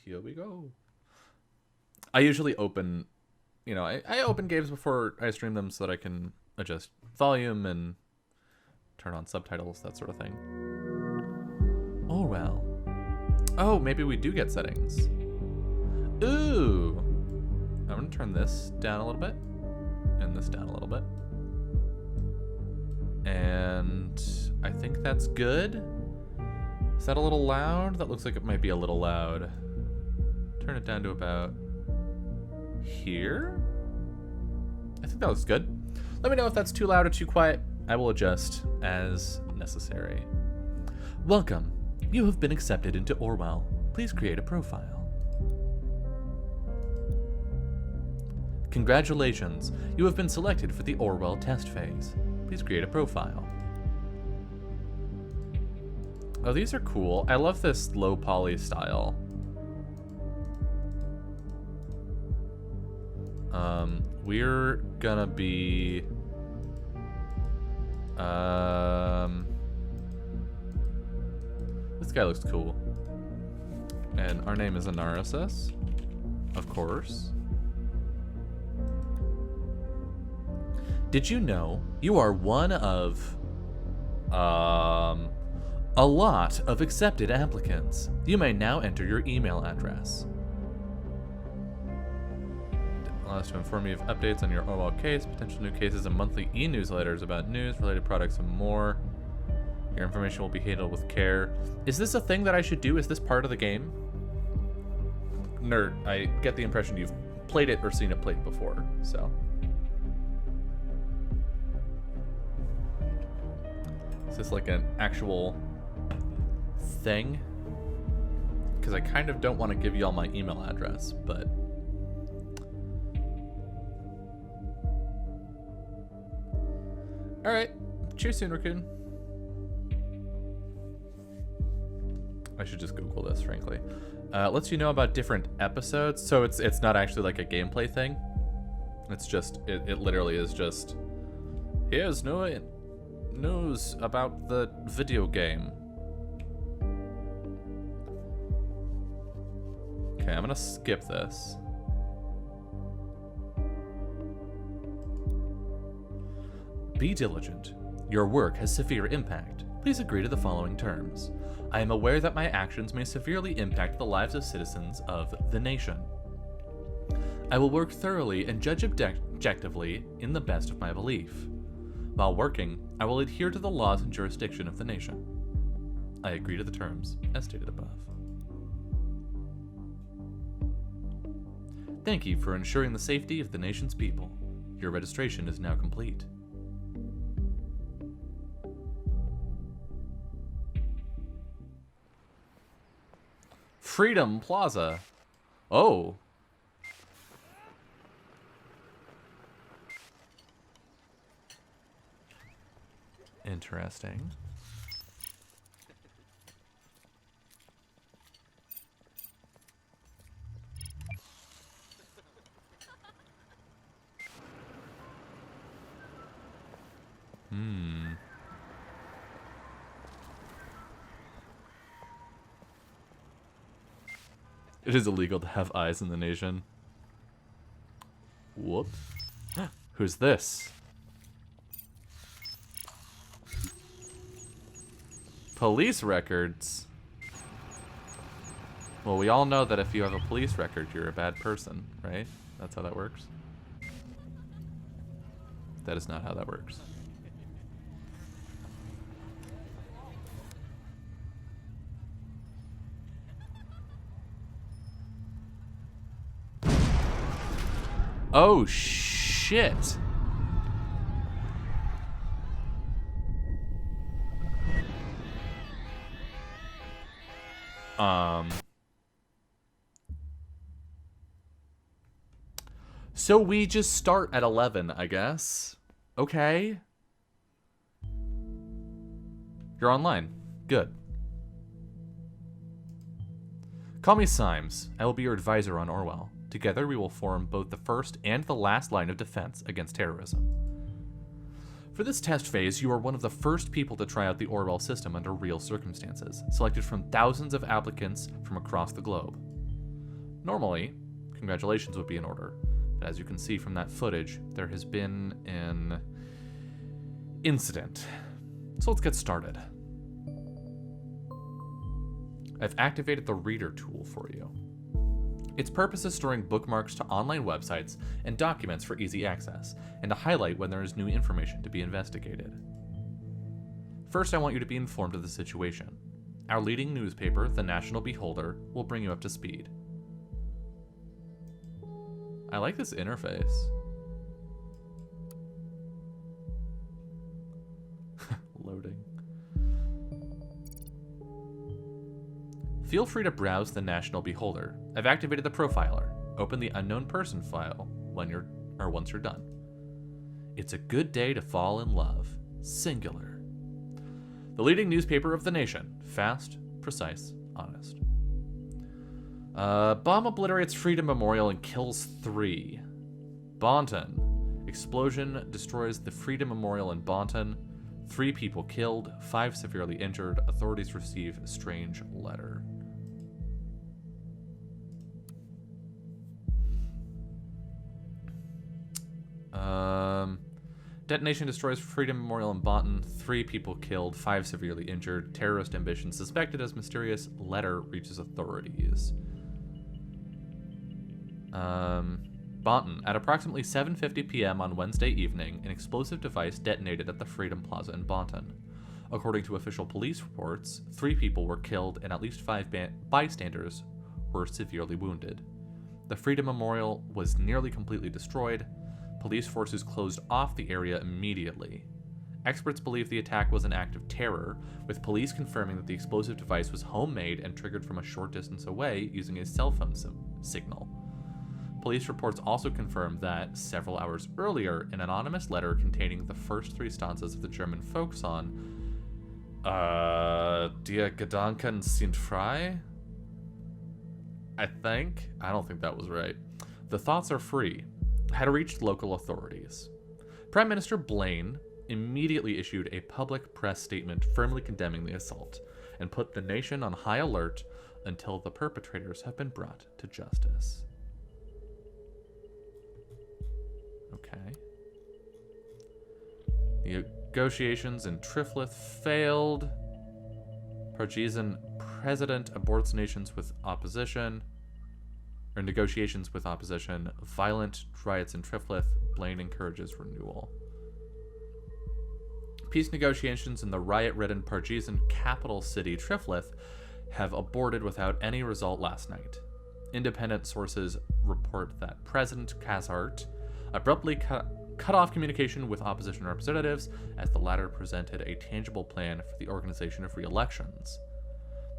Here we go. I usually open, I open games before I stream them so that I can adjust volume and turn on subtitles, that sort of thing. Orwell. Oh, maybe we do get settings. Ooh. I'm going to turn this down a little bit and this down a little bit. And I think that's good. Is that a little loud? That looks like it might be a little loud. Turn it down to about here. I think that looks good. Let me know if that's too loud or too quiet. I will adjust as necessary. Welcome. You have been accepted into Orwell. Please create a profile. Congratulations. You have been selected for the Orwell test phase. Please create a profile. Oh, these are cool. I love this low poly style. We're gonna be this guy looks cool. And our name is Anarasis, of course. Did you know you are one of a lot of accepted applicants? You may now enter your email address. Allow us to inform you of updates on your Orwell case, potential new cases, and monthly e-newsletters about news, related products, and more. Your information will be handled with care. Is this a thing that I should do? Is this part of the game? Nerd, I get the impression you've played it or seen it played before, so. Is this like an actual thing? Because I kind of don't want to give y'all my email address, but... Alright. Cheers soon, Raccoon. I should just Google this, frankly. Lets you know about different episodes, so it's not actually like a gameplay thing. It's just, it literally is just, here's news about the video game. Okay, I'm gonna skip this. Be diligent. Your work has severe impact. Please agree to the following terms. I am aware that my actions may severely impact the lives of citizens of the nation. I will work thoroughly and judge objectively in the best of my belief. While working, I will adhere to the laws and jurisdiction of the nation. I agree to the terms as stated above. Thank you for ensuring the safety of the nation's people. Your registration is now complete. Freedom Plaza. Oh. Interesting. It is illegal to have eyes in the nation. Whoops. Who's this? Police records. Well, we all know that if you have a police record, you're a bad person, right? That's how that works. That is not how that works. Oh, shit. So we just start at 11, I guess. Okay. You're online. Good. Call me Symes. I will be your advisor on Orwell. Together we will form both the first and the last line of defense against terrorism. For this test phase, you are one of the first people to try out the Orwell system under real circumstances, selected from thousands of applicants from across the globe. Normally, congratulations would be in order, but as you can see from that footage, there has been an incident. So let's get started. I've activated the Reader tool for you. Its purpose is storing bookmarks to online websites and documents for easy access, and to highlight when there is new information to be investigated. First, I want you to be informed of the situation. Our leading newspaper, the National Beholder, will bring you up to speed. I like this interface. Loading. Feel free to browse the National Beholder. I've activated the profiler. Open the unknown person file once you're done. It's a good day to fall in love. Singular. The leading newspaper of the nation. Fast, precise, honest. Bomb obliterates Freedom Memorial and kills 3. Bonton. Explosion destroys the Freedom Memorial in Bonton. 3 people killed, 5 severely injured. Authorities receive a strange letter. Detonation destroys Freedom Memorial in Bonton. 3 people killed, 5 severely injured. Terrorist ambition suspected as mysterious letter reaches authorities. Bonton. At approximately 7:50 p.m. on Wednesday evening, an explosive device detonated at the Freedom Plaza in Bonton. According to official police reports, 3 people were killed and at least 5 bystanders were severely wounded. The Freedom Memorial was nearly completely destroyed. Police forces closed off the area immediately. Experts believe the attack was an act of terror, with police confirming that the explosive device was homemade and triggered from a short distance away using a cell phone signal. Police reports also confirmed that, several hours earlier, an anonymous letter containing the first 3 stanzas of the German folk song, Die Gedanken sind frei? I don't think that was right. The thoughts are free, had reached local authorities. Prime Minister Blaine immediately issued a public press statement firmly condemning the assault and put the nation on high alert until the perpetrators have been brought to justice. Okay. The negotiations in Triflith failed. Pargesian president aborts nations with opposition. Or negotiations with opposition. Violent riots in Triflith. Blaine encourages renewal. Peace negotiations in the riot-ridden Pargesian capital city Triflith have aborted without any result last night. Independent sources report that President Kazart abruptly cut off communication with opposition representatives as the latter presented a tangible plan for the organization of re-elections.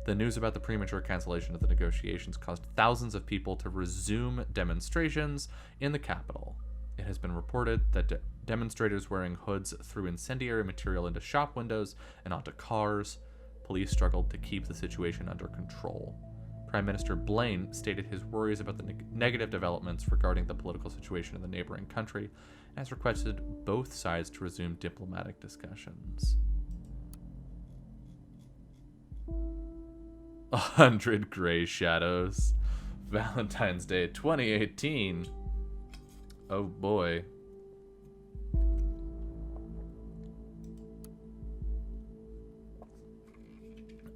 The news about the premature cancellation of the negotiations caused thousands of people to resume demonstrations in the capital. It has been reported that demonstrators wearing hoods threw incendiary material into shop windows and onto cars. Police struggled to keep the situation under control. Prime Minister Blaine stated his worries about the negative developments regarding the political situation in the neighboring country and has requested both sides to resume diplomatic discussions. 100 Gray Shadows. Valentine's Day 2018. Oh boy.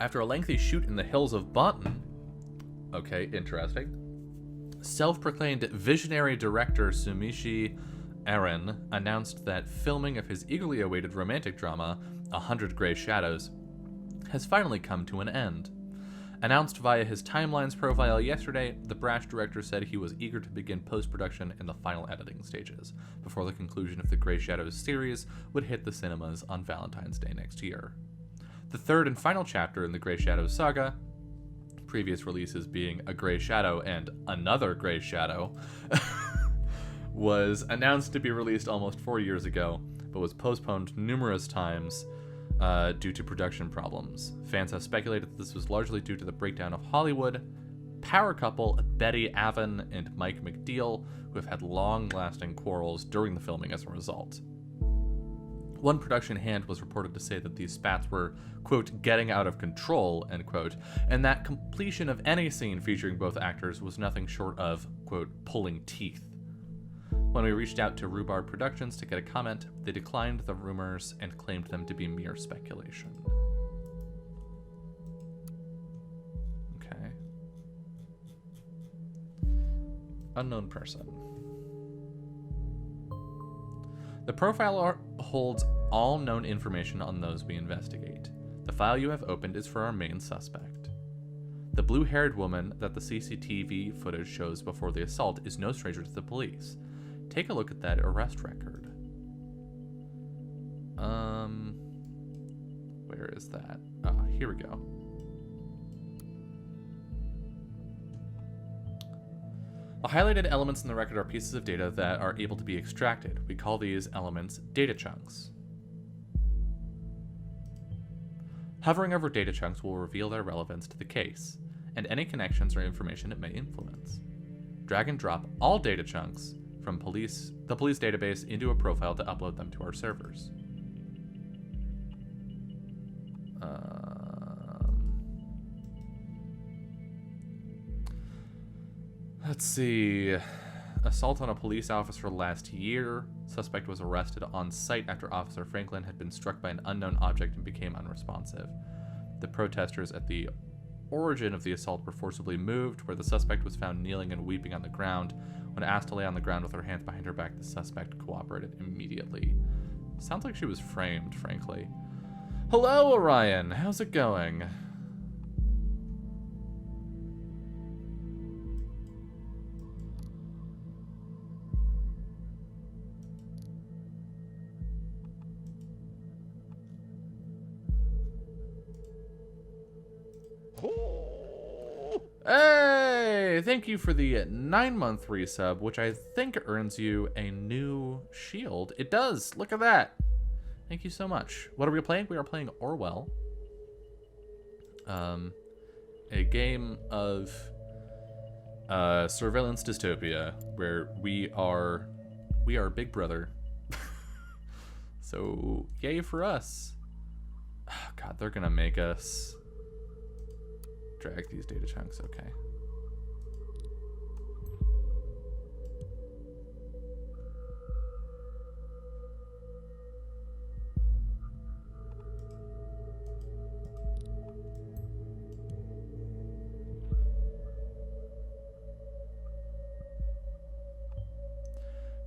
After a lengthy shoot in the hills of Bonton, okay, interesting, self-proclaimed visionary director Sumishi Aaron announced that filming of his eagerly awaited romantic drama, 100 Gray Shadows, has finally come to an end. Announced via his Timelines profile yesterday, the brash director said he was eager to begin post-production and the final editing stages, before the conclusion of the Gray Shadows series would hit the cinemas on Valentine's Day next year. The third and final chapter in the Gray Shadows saga, previous releases being A Gray Shadow and Another Gray Shadow, was announced to be released almost 4 years ago, but was postponed numerous times due to production problems. Fans have speculated that this was largely due to the breakdown of Hollywood. Power couple Betty Avon and Mike McDeal, who have had long-lasting quarrels during the filming as a result. One production hand was reported to say that these spats were, quote, getting out of control, end quote, and that completion of any scene featuring both actors was nothing short of, quote, pulling teeth. When we reached out to Rhubarb Productions to get a comment, they declined the rumors and claimed them to be mere speculation. Okay. Unknown person. The profiler holds all known information on those we investigate. The file you have opened is for our main suspect. The blue-haired woman that the CCTV footage shows before the assault is no stranger to the police. Take a look at that arrest record. Where is that? Here we go. The highlighted elements in the record are pieces of data that are able to be extracted. We call these elements data chunks. Hovering over data chunks will reveal their relevance to the case, and any connections or information it may influence. Drag and drop all data chunks from the police database into a profile to upload them to our servers. Let's see. Assault on a police officer last year. Suspect was arrested on site after Officer Franklin had been struck by an unknown object and became unresponsive. The protesters at the origin of the assault were forcibly moved, where the suspect was found kneeling and weeping on the ground. When asked to lay on the ground with her hands behind her back, the suspect cooperated immediately. Sounds like she was framed, frankly. Hello, Orion. How's it going? Hey, thank you for the 9-month resub, which I think earns you a new shield. It does. Look at that. Thank you so much. What are we playing? We are playing Orwell. A game of surveillance dystopia where we are Big Brother. So yay for us. Oh, God, they're gonna make us drag these data chunks. Okay.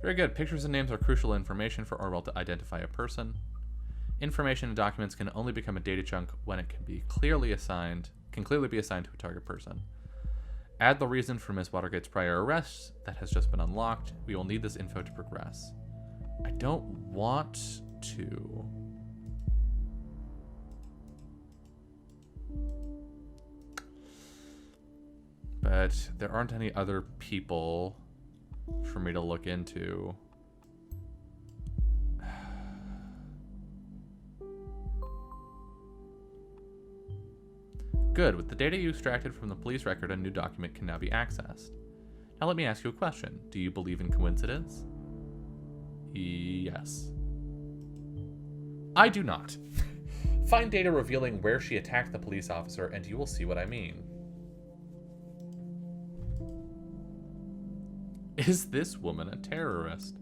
Very good. Pictures and names are crucial information for Orwell to identify a person. Information in documents can only become a data chunk when it can clearly be assigned to a target person. Add the reason for Ms. Watergate's prior arrest that has just been unlocked. We will need this info to progress. I don't want to. But there aren't any other people for me to look into. Good. With the data you extracted from the police record, a new document can now be accessed. Now let me ask you a question. Do you believe in coincidence? Yes. I do not. Find data revealing where she attacked the police officer and you will see what I mean. Is this woman a terrorist?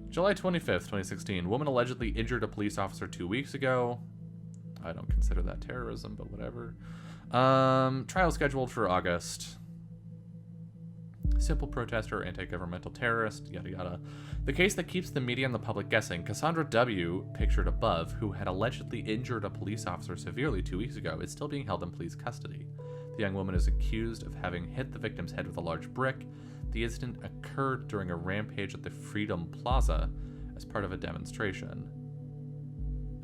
July 25th, 2016. Woman allegedly injured a police officer 2 weeks ago. I don't consider that terrorism, but whatever. Trial scheduled for August. Simple protester, anti-governmental terrorist, yada yada. The case that keeps the media and the public guessing. Cassandra W., pictured above, who had allegedly injured a police officer severely 2 weeks ago, is still being held in police custody. The young woman is accused of having hit the victim's head with a large brick. The incident occurred during a rampage at the Freedom Plaza as part of a demonstration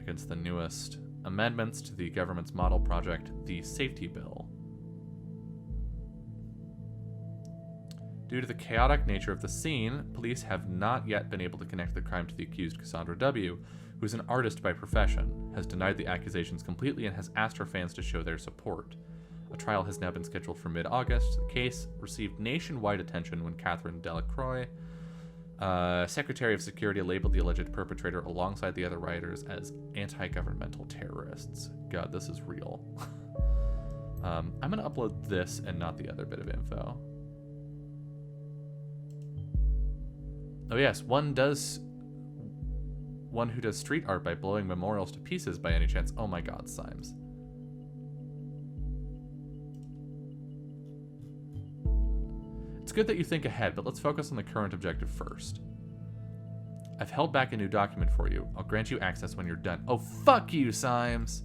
against the newest amendments to the government's model project, the Safety Bill. Due to the chaotic nature of the scene, police have not yet been able to connect the crime to the accused Cassandra W., who is an artist by profession, has denied the accusations completely and has asked her fans to show their support. A trial has now been scheduled for mid-August. The case received nationwide attention when Catherine Delacroix, Secretary of Security labeled the alleged perpetrator alongside the other rioters as anti-governmental terrorists. God, this is real. I'm going to upload this and not the other bit of info. Oh yes, one who does street art by blowing memorials to pieces by any chance. Oh my god, Symes. It's good that you think ahead, but let's focus on the current objective first. I've held back a new document for you. I'll grant you access when you're done. Oh, fuck you, Symes.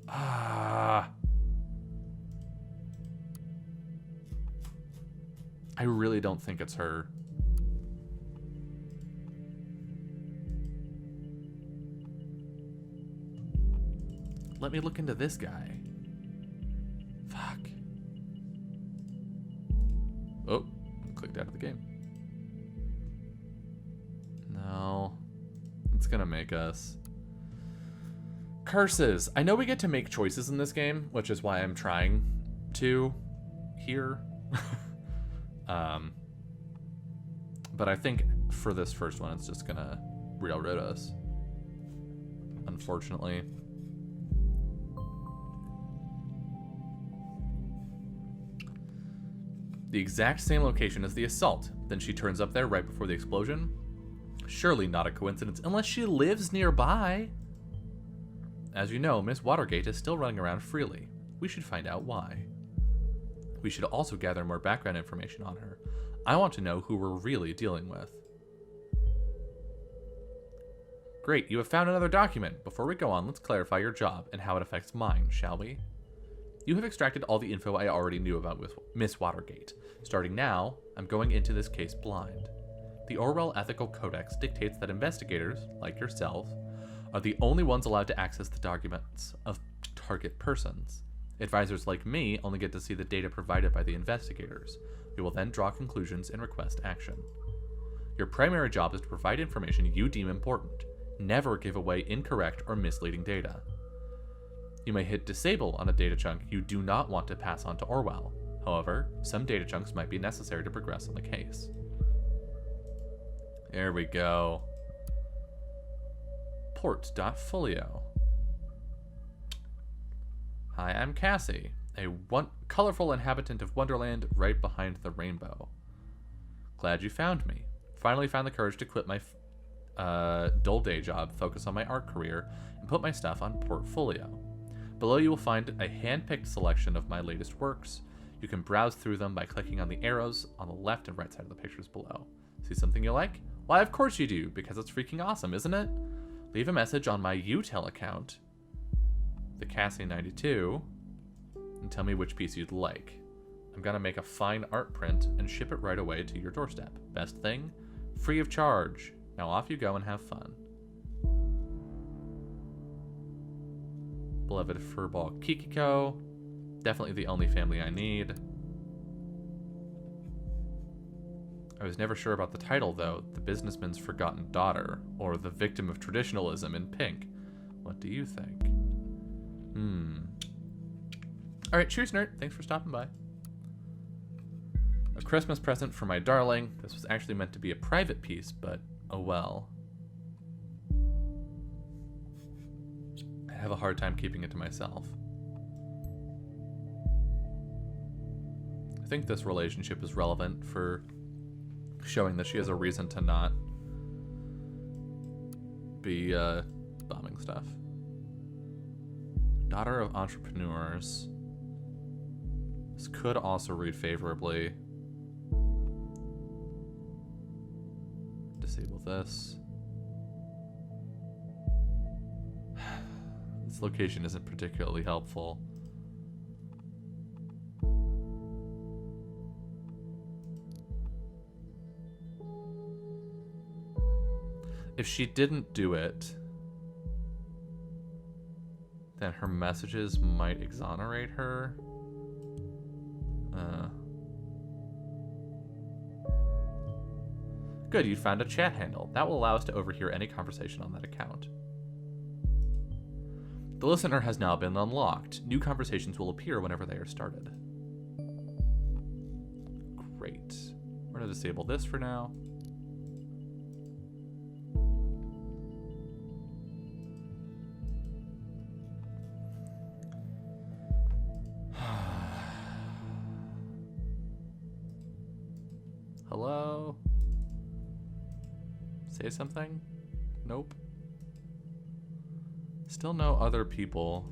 Ah. I really don't think it's her. Let me look into this guy. Fuck. Oh, clicked out of the game. No. It's gonna make us. Curses. I know we get to make choices in this game, which is why I'm trying to here. But I think for this first one, it's just gonna railroad us. Unfortunately. The exact same location as the assault. Then she turns up there right before the explosion. Surely not a coincidence, unless she lives nearby. As you know, Miss Watergate is still running around freely. We should find out why. We should also gather more background information on her. I want to know who we're really dealing with. Great, you have found another document. Before we go on, let's clarify your job and how it affects mine, shall we? You have extracted all the info I already knew about with Miss Watergate. Starting now, I'm going into this case blind. The Orwell Ethical Codex dictates that investigators, like yourself, are the only ones allowed to access the documents of target persons. Advisors like me only get to see the data provided by the investigators. We will then draw conclusions and request action. Your primary job is to provide information you deem important. Never give away incorrect or misleading data. You may hit disable on a data chunk you do not want to pass on to Orwell. However, some data chunks might be necessary to progress on the case. There we go. Port.folio. Hi, I'm Cassie, a colorful inhabitant of Wonderland right behind the rainbow. Glad you found me. Finally found the courage to quit my dull day job, focus on my art career, and put my stuff on Portfolio. Below you will find a hand-picked selection of my latest works. You can browse through them by clicking on the arrows on the left and right side of the pictures below. See something you like? Why, of course you do, because it's freaking awesome, isn't it? Leave a message on my UTEL account, the Cassie92, and tell me which piece you'd like. I'm gonna make a fine art print and ship it right away to your doorstep. Best thing? Free of charge. Now off you go and have fun. Beloved furball Kikiko. Definitely the only family I need. I was never sure about the title, though. The Businessman's Forgotten Daughter, or The Victim of Traditionalism in pink. What do you think? Alright, cheers, nerd. Thanks for stopping by. A Christmas present for my darling. This was actually meant to be a private piece, but oh well. I have a hard time keeping it to myself. I think this relationship is relevant for showing that she has a reason to not be bombing stuff. Daughter of entrepreneurs. This could also read favorably. Disable this. This location isn't particularly helpful. If she didn't do it, then her messages might exonerate her. Good, you found a chat handle. That will allow us to overhear any conversation on that account. The listener has now been unlocked. New conversations will appear whenever they are started. Great. We're going to disable this for now. Hello? Say something? Nope. Still no other people.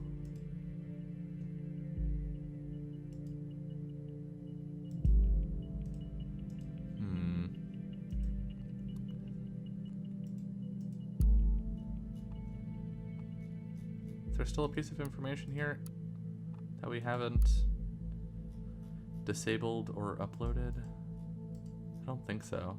Is there still a piece of information here that we haven't disabled or uploaded? I don't think so.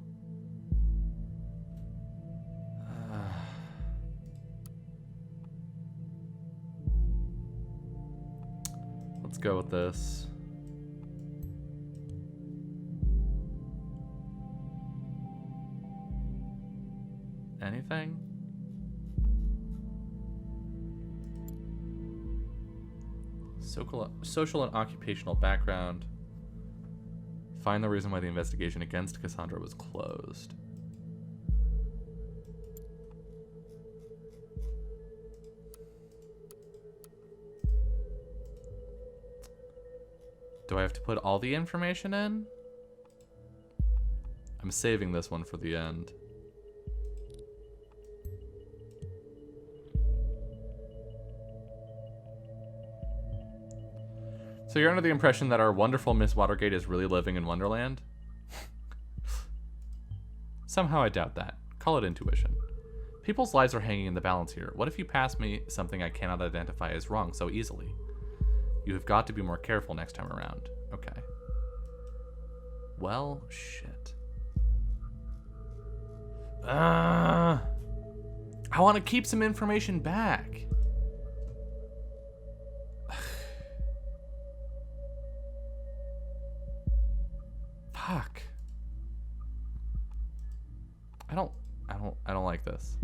Let's go with this. Anything? Social and occupational background. Find the reason why the investigation against Cassandra was closed. Do I have to put all the information in? I'm saving this one for the end. So you're under the impression that our wonderful Miss Watergate is really living in Wonderland? Somehow I doubt that. Call it intuition. People's lives are hanging in the balance here. What if you pass me something I cannot identify as wrong so easily? You have got to be more careful next time around. Okay. Well, shit. I want to keep some information back. Fuck. I don't like this.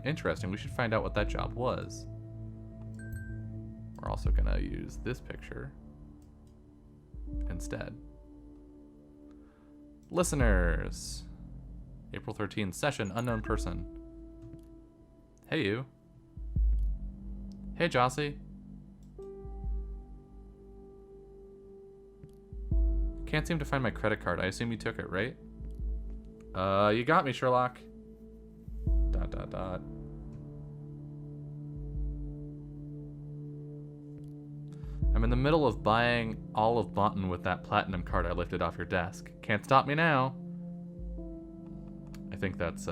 Interesting. We should find out what that job was. We're also gonna use this picture instead. Listeners. April 13th, session, unknown person. Hey, you. Hey, Jossie. Can't seem to find my credit card. I assume you took it, right? You got me, Sherlock. ... I'm in the middle of buying all of Bonton with that platinum card I lifted off your desk. Can't stop me now. I think that's,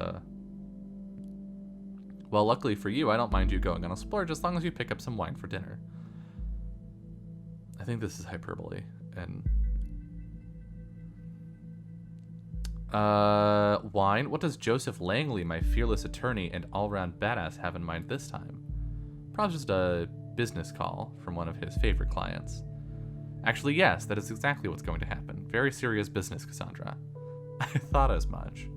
Well, luckily for you, I don't mind you going on a splurge as long as you pick up some wine for dinner. I think this is hyperbole, and... wine? What does Joseph Langley, my fearless attorney and all-round badass, have in mind this time? Probably just a business call from one of his favorite clients. Actually, yes, that is exactly what's going to happen. Very serious business, Cassandra. I thought as much.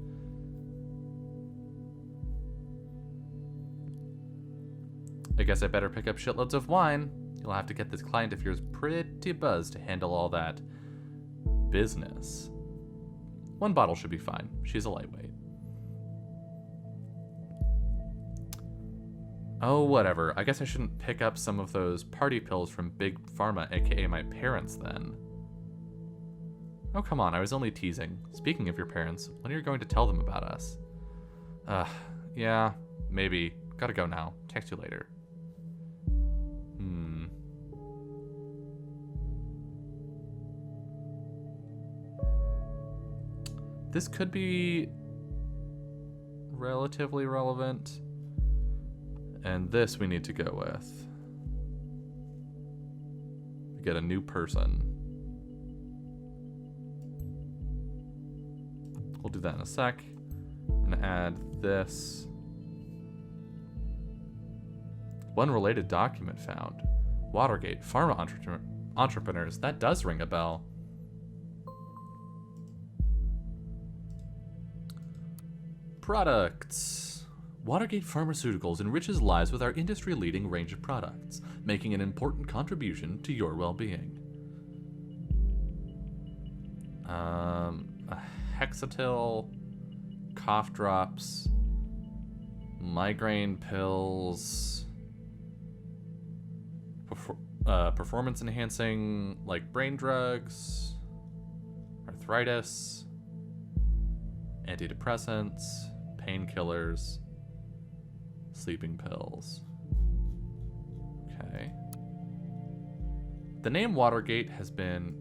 I guess I better pick up shitloads of wine. You'll have to get this client of yours pretty buzzed to handle all that business. One bottle should be fine. She's a lightweight. Oh, whatever. I guess I shouldn't pick up some of those party pills from Big Pharma, aka my parents, then. Oh, come on. I was only teasing. Speaking of your parents, when are you going to tell them about us? Yeah, maybe. Gotta go now. Text you later. This could be relatively relevant. And this we need to go with. We get a new person. We'll do that in a sec. I'm gonna add this. One related document found. Watergate, pharma entrepreneurs. That does ring a bell. Products. Watergate Pharmaceuticals enriches lives with our industry-leading range of products, making an important contribution to your well-being. Hexatil, cough drops, migraine pills, performance enhancing, like brain drugs, arthritis, antidepressants, painkillers, sleeping pills. Okay. The name Watergate has been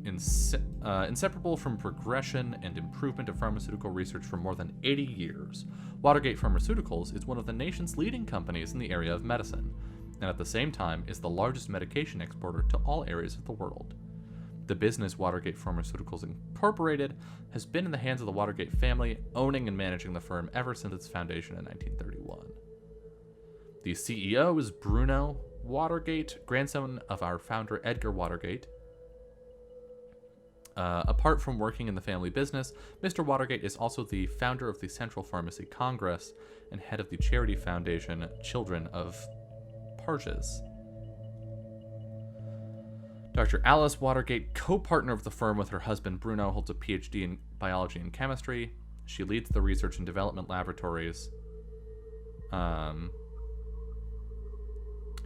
inseparable from progression and improvement of pharmaceutical research for more than 80 years. Watergate Pharmaceuticals is one of the nation's leading companies in the area of medicine, and at the same time is the largest medication exporter to all areas of the world. The business Watergate Pharmaceuticals Incorporated has been in the hands of the Watergate family, owning and managing the firm ever since its foundation in 1931. The CEO is Bruno Watergate, grandson of our founder Edgar Watergate. Apart from working in the family business, Mr. Watergate is also the founder of the Central Pharmacy Congress and head of the charity foundation Children of Parges. Dr. Alice Watergate, co-partner of the firm with her husband Bruno, holds a PhD in biology and chemistry. She leads the research and development laboratories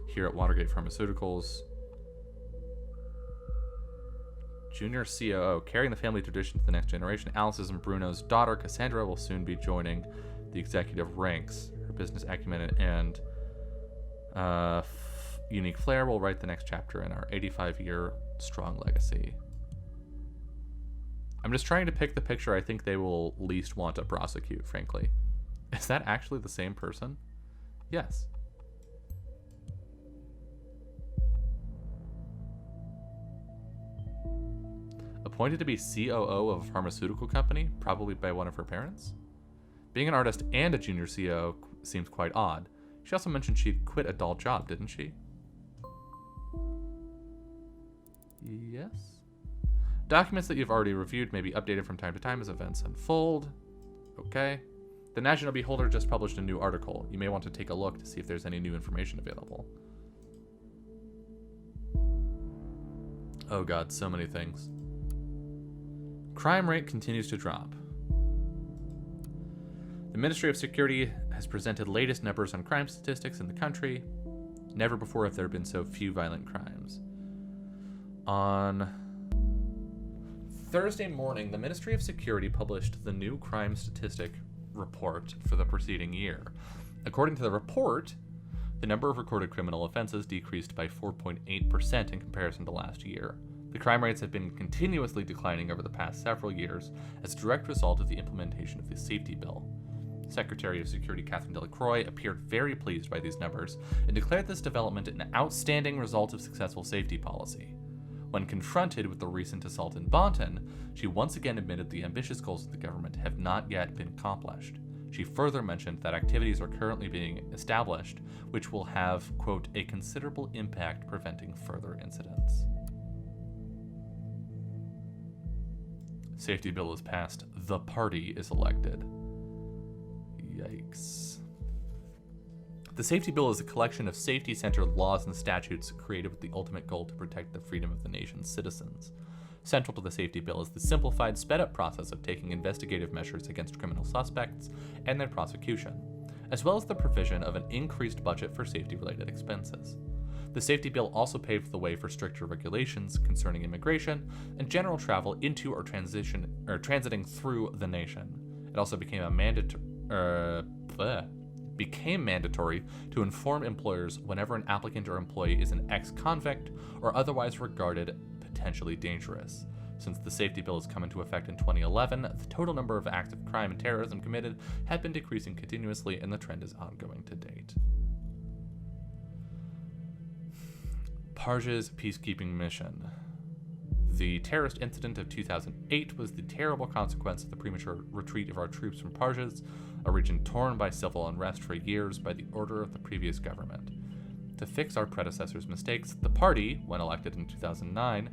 here at Watergate Pharmaceuticals. Junior COO, carrying the family tradition to the next generation. Alice's and Bruno's daughter, Cassandra, will soon be joining the executive ranks. Her business acumen and unique flair will write the next chapter in our 85-year strong legacy. I'm just trying to pick the picture I think they will least want to prosecute, frankly. Is that actually the same person? Yes. Appointed to be COO of a pharmaceutical company, probably by one of her parents? Being an artist and a junior CEO seems quite odd. She also mentioned she'd quit a dull job, didn't she? Yes. Documents that you've already reviewed may be updated from time to time as events unfold. Okay. The National Beholder just published a new article. You may want to take a look to see if there's any new information available. Oh god, so many things. Crime rate continues to drop. The Ministry of Security has presented latest numbers on crime statistics in the country. Never before have there been so few violent crimes. On Thursday morning, the Ministry of Security published the new crime statistic report for the preceding year. According to the report, the number of recorded criminal offenses decreased by 4.8% in comparison to last year. The crime rates have been continuously declining over the past several years as a direct result of the implementation of the safety bill. Secretary of Security Catherine Delacroix appeared very pleased by these numbers and declared this development an outstanding result of successful safety policy. When confronted with the recent assault in Bonton, she once again admitted the ambitious goals of the government have not yet been accomplished. She further mentioned that activities are currently being established, which will have, quote, a considerable impact preventing further incidents. Safety bill is passed. The party is elected. Yikes. The safety bill is a collection of safety-centered laws and statutes created with the ultimate goal to protect the freedom of the nation's citizens. Central to the safety bill is the simplified, sped-up process of taking investigative measures against criminal suspects and their prosecution, as well as the provision of an increased budget for safety-related expenses. The safety bill also paved the way for stricter regulations concerning immigration and general travel into or transiting through the nation. It also became mandatory to inform employers whenever an applicant or employee is an ex-convict or otherwise regarded potentially dangerous. Since the safety bill has come into effect in 2011, the total number of acts of crime and terrorism committed have been decreasing continuously, and the trend is ongoing to date. Parges peacekeeping mission. The terrorist incident of 2008 was the terrible consequence of the premature retreat of our troops from Parges, a region torn by civil unrest for years by the order of the previous government. To fix our predecessors' mistakes, the party, when elected in 2009,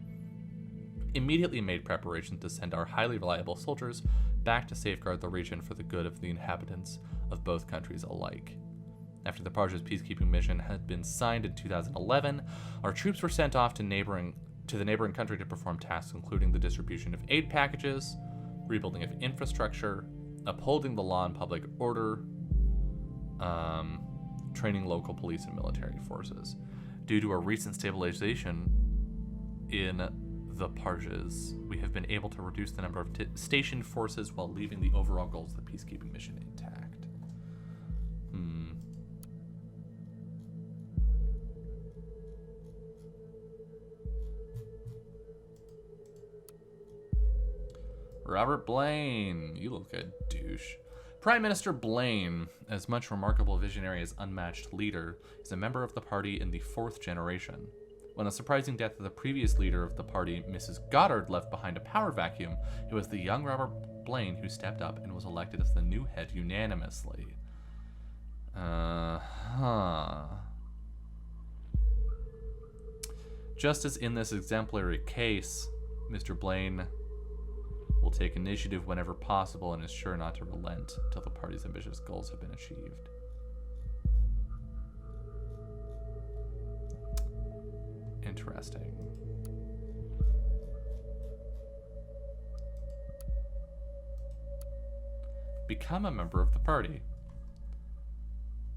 immediately made preparations to send our highly reliable soldiers back to safeguard the region for the good of the inhabitants of both countries alike. After the Parges peacekeeping mission had been signed in 2011, our troops were sent off to the neighboring country to perform tasks including the distribution of aid packages, rebuilding of infrastructure, upholding the law and public order, training local police and military forces. Due to a recent stabilization in the Parges, we have been able to reduce the number of stationed forces while leaving the overall goals of the peacekeeping mission intact. Robert Blaine, you look a douche. Prime Minister Blaine, as much remarkable visionary as unmatched leader, is a member of the party in the 4th generation. When the surprising death of the previous leader of the party, Mrs. Goddard, left behind a power vacuum, it was the young Robert Blaine who stepped up and was elected as the new head unanimously. Just as in this exemplary case, Mr. Blaine will take initiative whenever possible and is sure not to relent until the party's ambitious goals have been achieved. Interesting. Become a member of the party.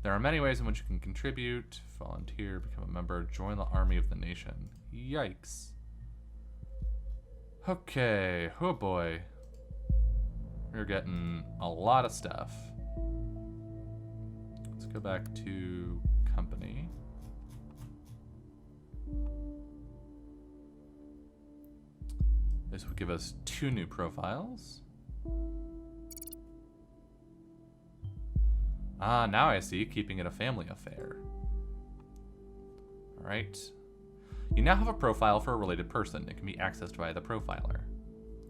There are many ways in which you can contribute, volunteer, become a member, join the army of the nation. Yikes. Okay, oh boy. We're getting a lot of stuff. Let's go back to company. This will give us 2 new profiles. Ah, now I see, keeping it a family affair. All right. You now have a profile for a related person. It can be accessed via the profiler.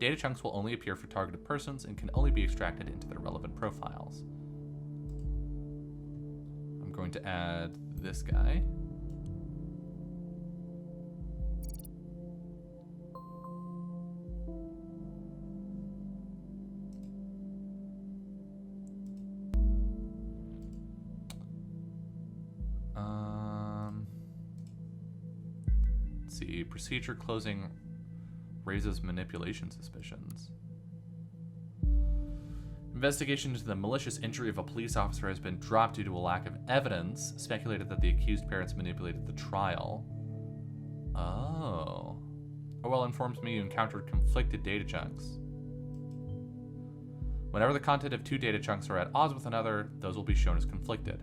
Data chunks will only appear for targeted persons and can only be extracted into their relevant profiles. I'm going to add this guy. Procedure closing raises manipulation suspicions. Investigation into the malicious injury of a police officer has been dropped due to a lack of evidence. Speculated that the accused parents manipulated the trial. Oh. Orwell informs me you encountered conflicted data chunks. Whenever the content of 2 data chunks are at odds with another, those will be shown as conflicted.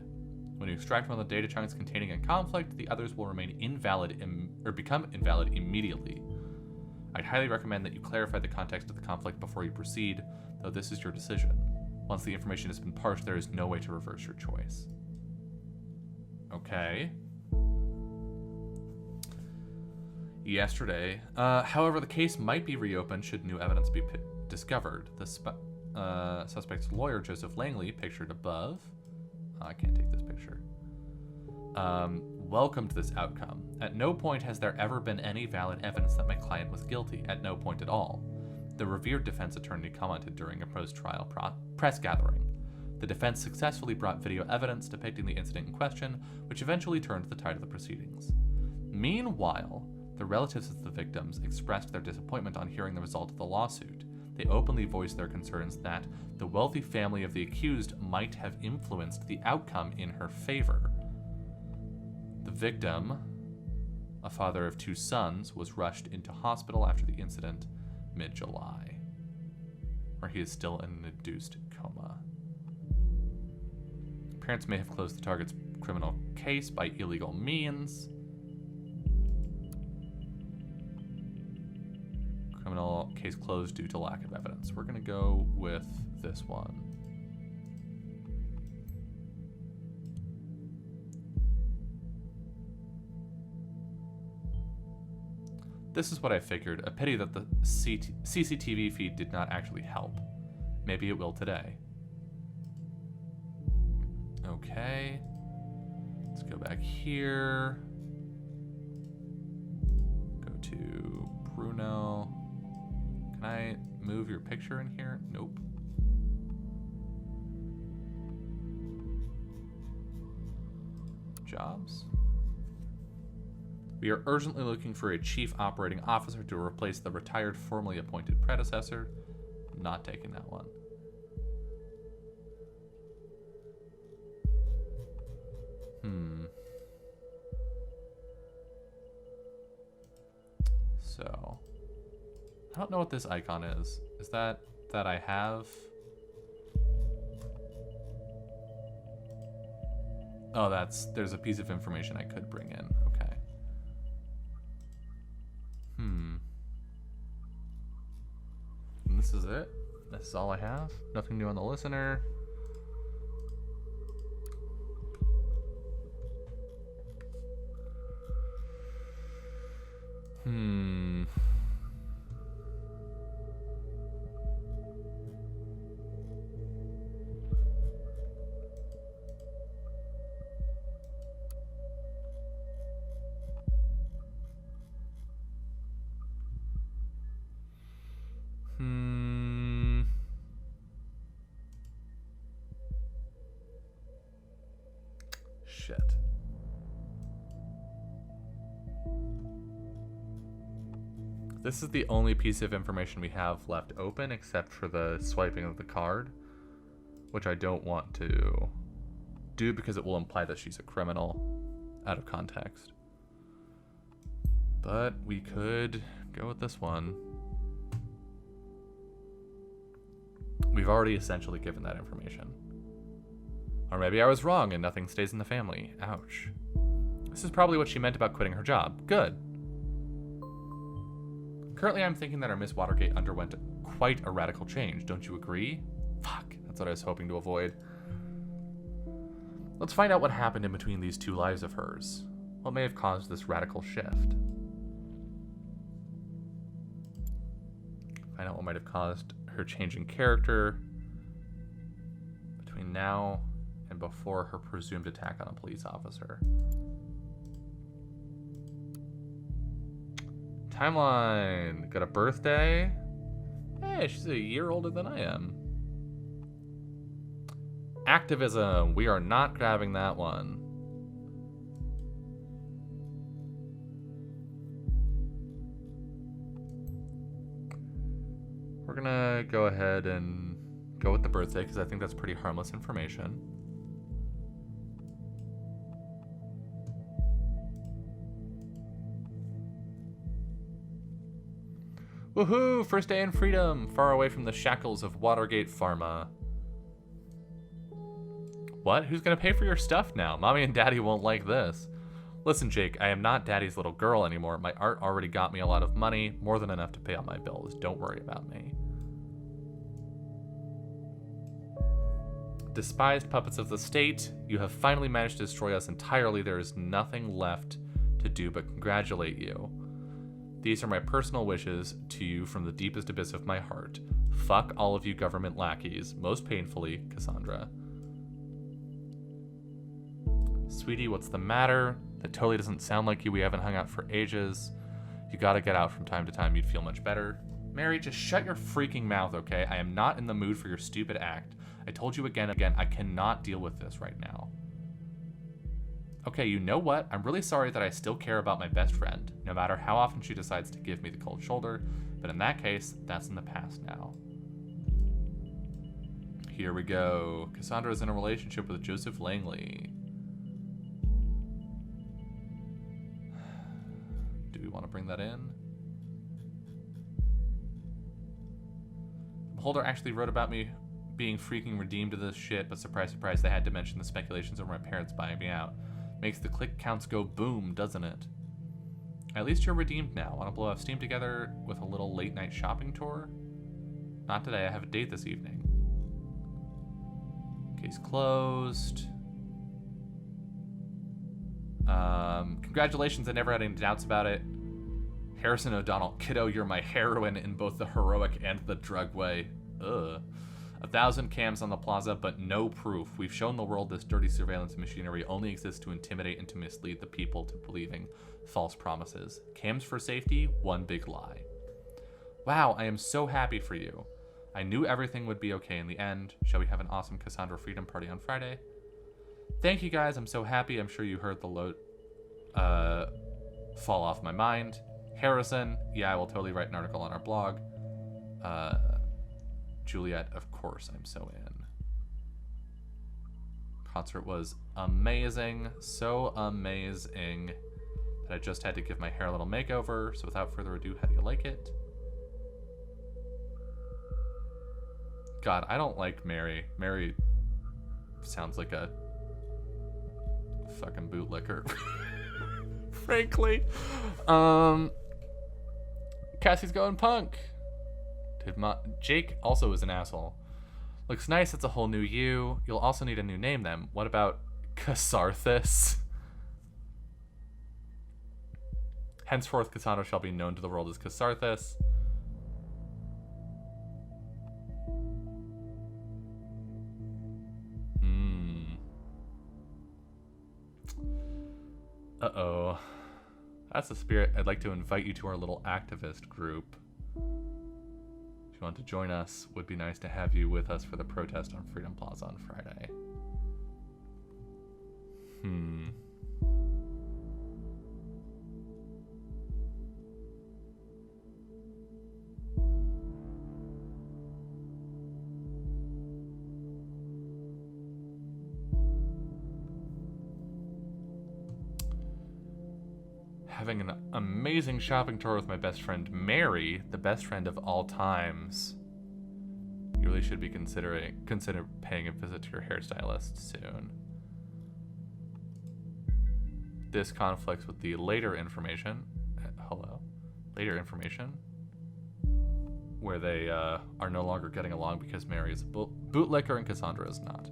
When you extract one of the data chunks containing a conflict, the others will remain invalid or become invalid immediately. I'd highly recommend that you clarify the context of the conflict before you proceed, though this is your decision. Once the information has been parsed, there is no way to reverse your choice. Okay. Yesterday. However, the case might be reopened should new evidence be discovered. The suspect's lawyer, Joseph Langley, pictured above. I can't take this picture. Welcomed this outcome. At no point has there ever been any valid evidence that my client was guilty. At no point at all. The revered defense attorney commented during a post-trial press gathering. The defense successfully brought video evidence depicting the incident in question, which eventually turned the tide of the proceedings. Meanwhile, the relatives of the victims expressed their disappointment on hearing the result of the lawsuit. They openly voiced their concerns that the wealthy family of the accused might have influenced the outcome in her favor. The victim, a father of 2 sons, was rushed into hospital after the incident mid-July, where he is still in an induced coma. Parents may have closed the target's criminal case by illegal means. Criminal case closed due to lack of evidence. We're going to go with this one. This is what I figured. A pity that the CCTV feed did not actually help. Maybe it will today. Okay. Let's go back here. Go to Bruno. Can I move your picture in here? Nope. Jobs. We are urgently looking for a chief operating officer to replace the retired formerly appointed predecessor. Not taking that one. So, I don't know what this icon is. Is that I have? Oh, there's a piece of information I could bring in. Okay. And this is it? This is all I have? Nothing new on the listener? Shit. This is the only piece of information we have left open except for the swiping of the card, which I don't want to do because it will imply that she's a criminal out of context. But we could go with this one. We've already essentially given that information. Or maybe I was wrong and nothing stays in the family. Ouch. This is probably what she meant about quitting her job. Good. Currently, I'm thinking that our Miss Watergate underwent quite a radical change. Don't you agree? Fuck, that's what I was hoping to avoid. Let's find out what happened in between these two lives of hers. What may have caused this radical shift? Find out what might have caused her change in character between now and before her presumed attack on a police officer. Timeline. Got a birthday? Hey, she's a year older than I am. Activism. We are not grabbing that one. We're gonna go ahead and go with the birthday because I think that's pretty harmless information. Woohoo! First day in freedom, far away from the shackles of Watergate Pharma. What? Who's gonna pay for your stuff now? Mommy and Daddy won't like this. Listen, Jake, I am not Daddy's little girl anymore. My art already got me a lot of money, more than enough to pay all my bills. Don't worry about me. Despised puppets of the state, you have finally managed to destroy us entirely. There is nothing left to do but congratulate you. These are my personal wishes to you from the deepest abyss of my heart. Fuck all of you government lackeys. Most painfully, Cassandra. Sweetie, what's the matter? That totally doesn't sound like you. We haven't hung out for ages. You gotta get out from time to time. You'd feel much better. Mary, just shut your freaking mouth, okay? I am not in the mood for your stupid act. I told you again and again, I cannot deal with this right now. Okay, you know what? I'm really sorry that I still care about my best friend, no matter how often she decides to give me the cold shoulder, but in that case, that's in the past now. Here we go. Cassandra is in a relationship with Joseph Langley. Do we want to bring that in? The Beholder actually wrote about me being freaking redeemed to this shit, but surprise, surprise, they had to mention the speculations over my parents buying me out. Makes the click counts go boom, doesn't it? At least you're redeemed now. Want to blow off steam together with a little late night shopping tour? Not today, I have a date this evening. Case closed. Congratulations, I never had any doubts about it. Harrison O'Donnell, kiddo, you're my heroine in both the heroic and the drug way. Ugh. 1,000 cams on the plaza, but no proof. We've shown the world this dirty surveillance machinery only exists to intimidate and to mislead the people to believing false promises. Cams for safety, one big lie. Wow, I am so happy for you. I knew everything would be okay in the end. Shall we have an awesome Cassandra Freedom Party on Friday? Thank you guys, I'm so happy. I'm sure you heard the load fall off my mind. Harrison, yeah, I will totally write an article on our blog. Juliet, of course, I'm so in. Concert was amazing, so amazing. that I just had to give my hair a little makeover. So without further ado, how do you like it? God, I don't like Mary. Mary sounds like a fucking bootlicker. Frankly. Cassie's going punk. Jake also is an asshole. Looks nice, it's a whole new you. You'll also need a new name then. What about Casarthus? Henceforth, Cassandra shall be known to the world as Casarthus. Uh-oh. That's the spirit. I'd like to invite you to our little activist group. If you want to join us, would be nice to have you with us for the protest on Freedom Plaza on Friday. Having an amazing shopping tour with my best friend Mary, the best friend of all times. You really should be consider paying a visit to your hairstylist soon. This conflicts with the later information. Later information, where they are no longer getting along because Mary is a bootlicker and Cassandra is not.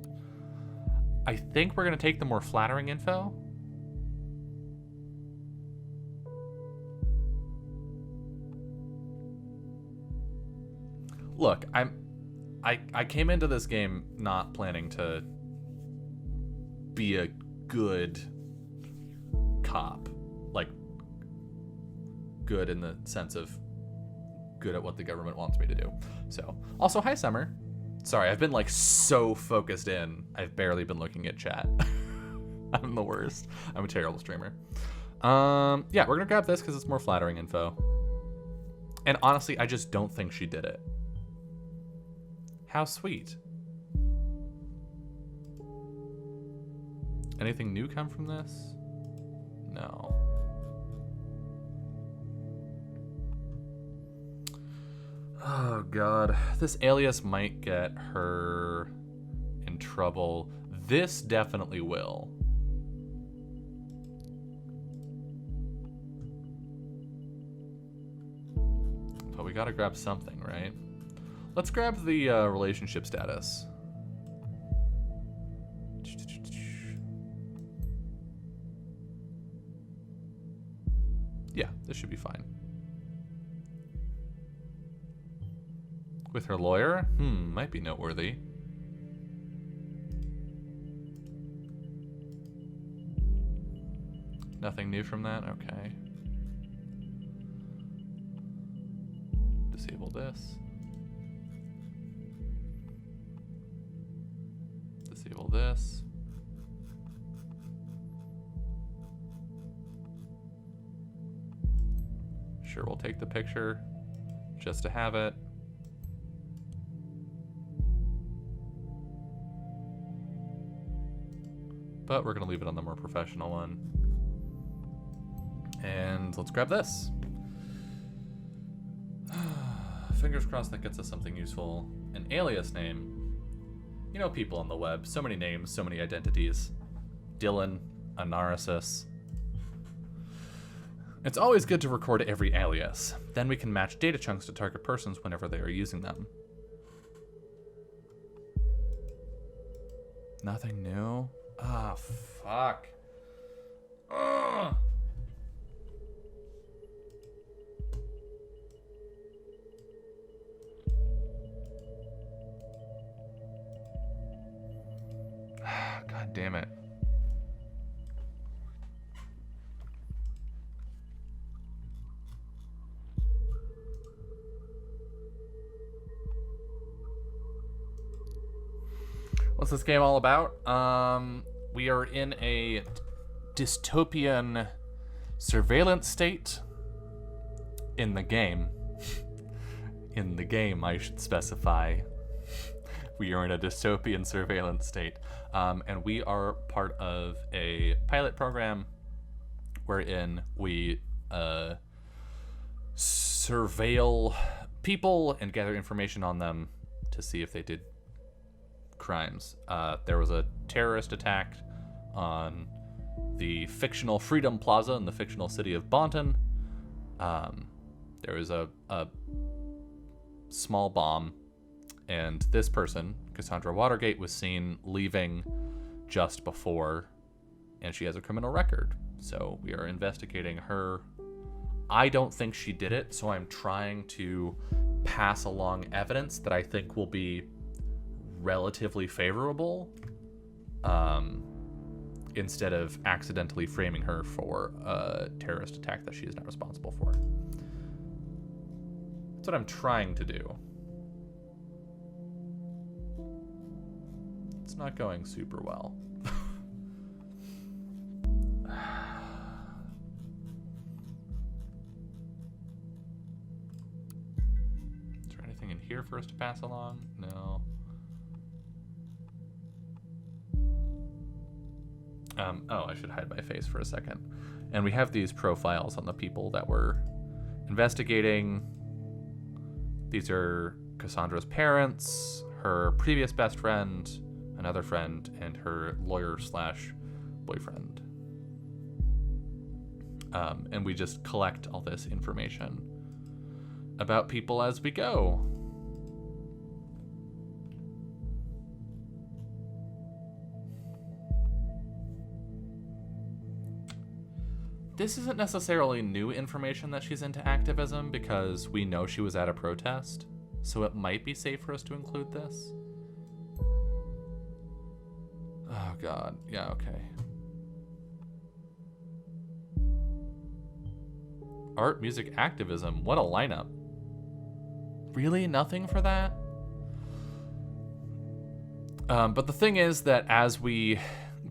I think we're gonna take the more flattering info. Look, I came into this game not planning to be a good cop. Like, good in the sense of good at what the government wants me to do. So, also, hi, Summer. Sorry, I've been, like, so focused in. I've barely been looking at chat. I'm the worst. I'm a terrible streamer. Yeah, we're gonna grab this because it's more flattering info. And honestly, I just don't think she did it. How sweet. Anything new come from this? No. Oh god. This alias might get her in trouble. This definitely will. But we gotta grab something, right? Let's grab the relationship status. Yeah, this should be fine. With her lawyer? Might be noteworthy. Nothing new from that? Okay. Disable this. Disable this. Sure, we'll take the picture just to have it. But we're gonna leave it on the more professional one. And let's grab this. Fingers crossed that gets us something useful. An alias name. You know, people on the web, so many names, so many identities. Dylan, Anarasis. It's always good to record every alias. Then we can match data chunks to target persons whenever they are using them. Nothing new? Ah, fuck. Ugh. God damn it. What's this game all about? We are in a dystopian surveillance state in the game. In the game, I should specify. We are in a dystopian surveillance state. And we are part of a pilot program wherein we surveil people and gather information on them to see if they did crimes. There was a terrorist attack on the fictional Freedom Plaza in the fictional city of Bonton. There was a small bomb, and this person, Cassandra Watergate, was seen leaving just before, and she has a criminal record. So we are investigating her. I don't think she did it, so I'm trying to pass along evidence that I think will be relatively favorable, instead of accidentally framing her for a terrorist attack that she is not responsible for. That's what I'm trying to do. It's not going super well. Is there anything in here for us to pass along? No. Oh, I should hide my face for a second. And we have these profiles on the people that we're investigating. These are Cassandra's parents, her previous best friend, another friend, and her lawyer/boyfriend. And we just collect all this information about people as we go. This isn't necessarily new information that she's into activism, because we know she was at a protest, so it might be safe for us to include this. Oh god, yeah, okay. Art, music, activism, what a lineup. Really? Nothing for that? But the thing is that as we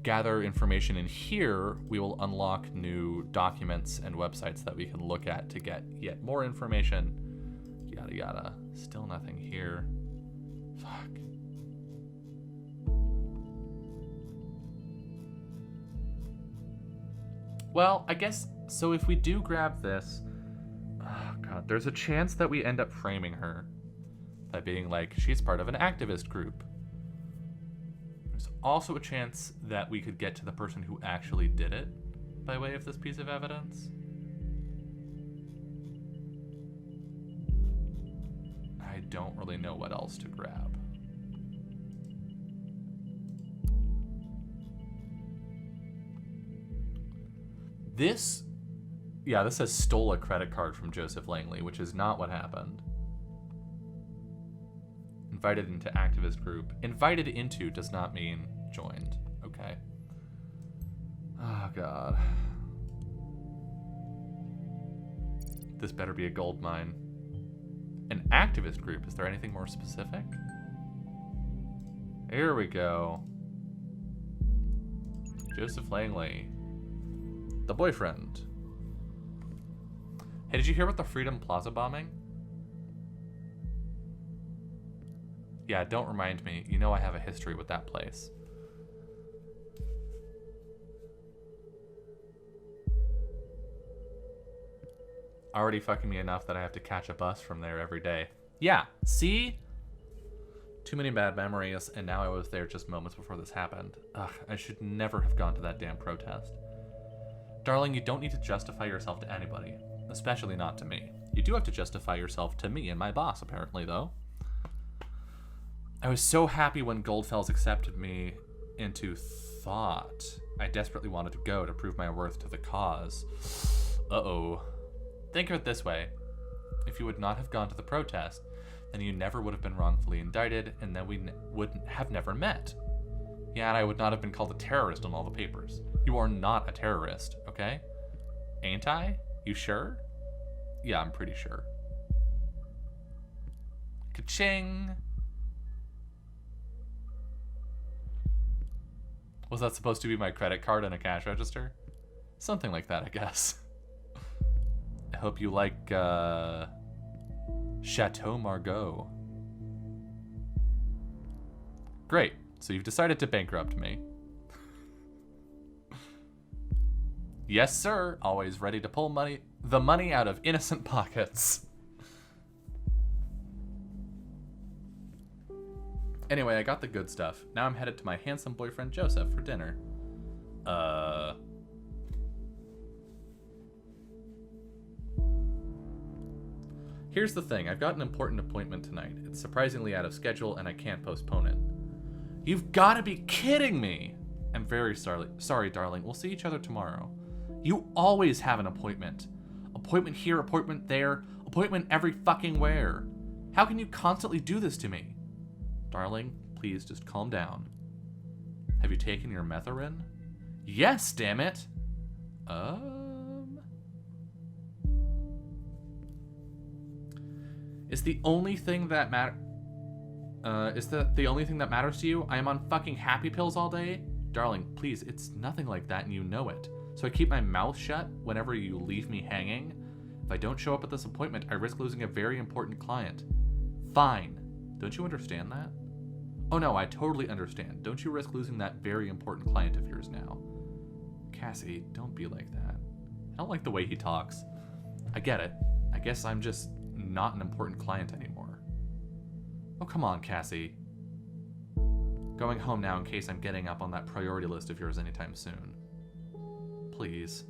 gather information in here, we will unlock new documents and websites that we can look at to get yet more information. Yada yada. Still nothing here. Fuck. Well, I guess, so if we do grab this, oh god, there's a chance that we end up framing her by being like, she's part of an activist group. There's also a chance that we could get to the person who actually did it by way of this piece of evidence. I don't really know what else to grab. This says stole a credit card from Joseph Langley, which is not what happened. Invited into activist group. Invited into does not mean joined. Okay. Oh, God. This better be a gold mine. An activist group. Is there anything more specific? Here we go. Joseph Langley. The boyfriend. Hey, did you hear about the Freedom Plaza bombing? Yeah, don't remind me. You know I have a history with that place. Already fucking me enough that I have to catch a bus from there every day. Yeah, see? Too many bad memories, and now I was there just moments before this happened. Ugh, I should never have gone to that damn protest. Darling, you don't need to justify yourself to anybody, especially not to me. You do have to justify yourself to me and my boss, apparently, though. I was so happy when Goldfells accepted me into thought. I desperately wanted to go to prove my worth to the cause. Uh-oh. Think of it this way. If you would not have gone to the protest, then you never would have been wrongfully indicted, and then we would have never met. Yeah, and I would not have been called a terrorist on all the papers. You are not a terrorist, okay? Ain't I? You sure? Yeah, I'm pretty sure. Ka-ching! Was that supposed to be my credit card and a cash register? Something like that, I guess. I hope you like, Chateau Margaux. Great. So you've decided to bankrupt me. Yes, sir. Always ready to pull the money out of innocent pockets. Anyway, I got the good stuff. Now I'm headed to my handsome boyfriend Joseph for dinner. Here's the thing. I've got an important appointment tonight. It's surprisingly out of schedule and I can't postpone it. You've got to be kidding me! I'm very sorry, darling. We'll see each other tomorrow. You always have an appointment. Appointment here, appointment there, appointment every fucking where. How can you constantly do this to me? Darling, please just calm down. Have you taken your Methorin? Yes, damn it! Is the only thing that is that the only thing that matters to you? I am on fucking happy pills all day? Darling, please, it's nothing like that and you know it. So I keep my mouth shut whenever you leave me hanging? If I don't show up at this appointment, I risk losing a very important client. Fine. Don't you understand that? Oh no, I totally understand. Don't you risk losing that very important client of yours now. Cassie, don't be like that. I don't like the way he talks. I get it. I guess I'm just not an important client anymore. Oh, come on, Cassie. Going home now in case I'm getting up on that priority list of yours anytime soon. Please.